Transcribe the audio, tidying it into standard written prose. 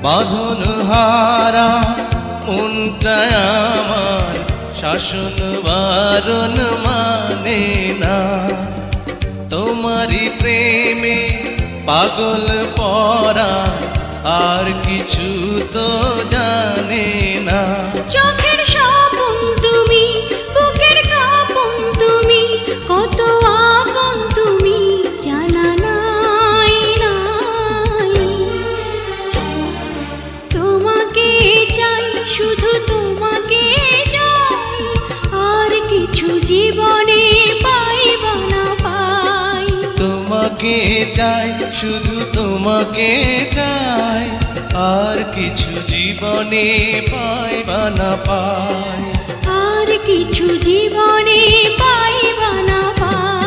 বাঁধন হারা মনটা আমার শাসন বারণ মানে না। তোমারই প্রেমে পাগল পরা আর কিছু তো জানে না। চোখের স্বপন তুমি, বুকের কাঁপন তুমি, কত আপন তুমি জানা নাই নাই। তোমাকে চাই, শুধু তোমাকে চাই, আর কিছু জীবনে পাইবা না পাই। তোমাকে চাই, শুধু তোমাকে চাই, আর কিছু জীবনে পাইবা না পাই। আর কিছু জীবনে পাইবা না পাই।